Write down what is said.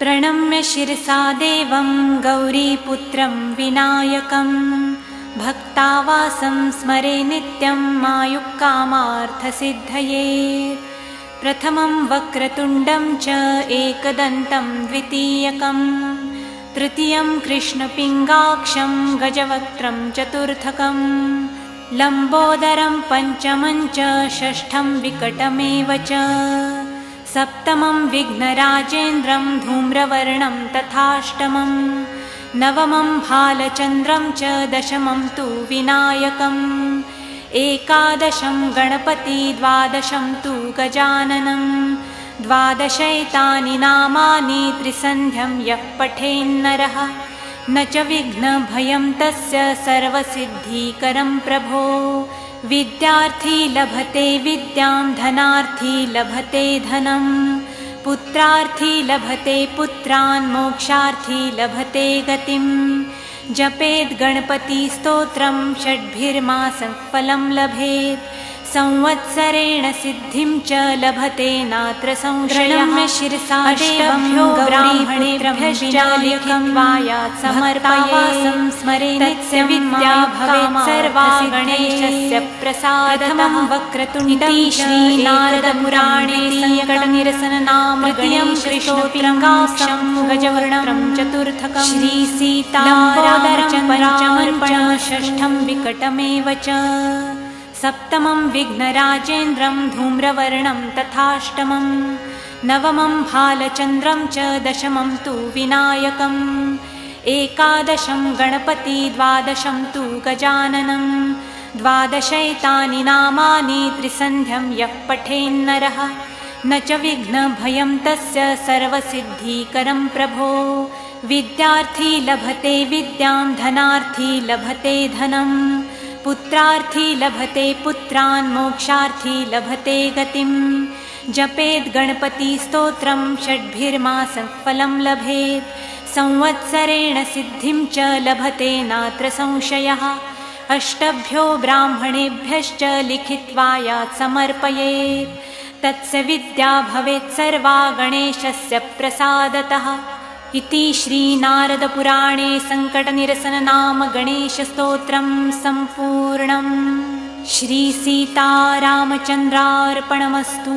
प्रणम्य शिरसा देवं गौरीपुत्रं विनायकं भक्तावासं स्मरे नित्यं मायुक्कामार्थसिद्धये। प्रथमं वक्रतुण्डं च एकदन्तं द्वितीयकं तृतीयं कृष्णपिङ्गाक्षं गजवक्त्रं चतुर्थकं लम्बोदरं पञ्चमं च षष्ठं विकटमेव च सप्तमं विघ्नराजेन्द्रं धूम्रवर्णं तथाष्टमं नवमं भालचन्द्रं च दशमं तु विनायकम् एकादशं गणपति द्वादशं तु गजाननं द्वादशैतानि नामानि त्रिसन्ध्यं यः पठेन्नरः न च विघ्नभयं तस्य सर्वसिद्धिकरं प्रभो। विद्यार्थी लभते विद्यां धनार्थी लभते धनं पुत्रार्थी लभते पुत्रान् मोक्षार्थी लभते गतिं। जपेद् गणपति स्तोत्रं षड्भिर्मासं फलं लभेत् संवत्सरेण सिद्धिं च लभते नात्र संशयः। शिरसा देवभ्यो ब्राह्मणेभ्यश्च लिखित्वायात् समर्पयेत् स्मरे तस्य विद्या भवेत् सर्वा गणेशस्य प्रसादतः। वक्रतुण्डं श्रीनारदपुराणे संकटनिरसननाम गणेशस्तोत्रं गजवर्णं चतुर्थकं श्रीसीतारामचन्द्रमर्पणं षष्ठं विकटमेव च सप्तमं विघ्नराजेन्द्रं धूम्रवर्णं तथाष्टमं नवमं भालचन्द्रं च दशमं तु विनायकम् एकादशं गणपति द्वादशं तु गजाननं द्वादशैतानि नामानि त्रिसन्ध्यं यः पठेन्नरः न च विघ्नभयं तस्य सर्वसिद्धिकरं प्रभो। विद्यार्थी लभते विद्यां धनार्थी लभते धनं पुत्रार्थी लभते पुत्रान् मोक्षार्थी लभते गतिं। जपेद् गणपति स्तोत्रं षड्भिर्मासं फलं लभेत् संवत्सरेण सिद्धिं च लभते नात्र संशयः। अष्टभ्यो ब्राह्मणेभ्यश्च लिखित्वायात् समर्पयेत् तस्य विद्या भवेत् सर्वा गणेशस्य प्रसादतः। इति श्रीनारदपुराणे संकटनिरसननाम गणेशस्तोत्रं सम्पूर्णम्। श्रीसीतारामचन्द्रार्पणमस्तु।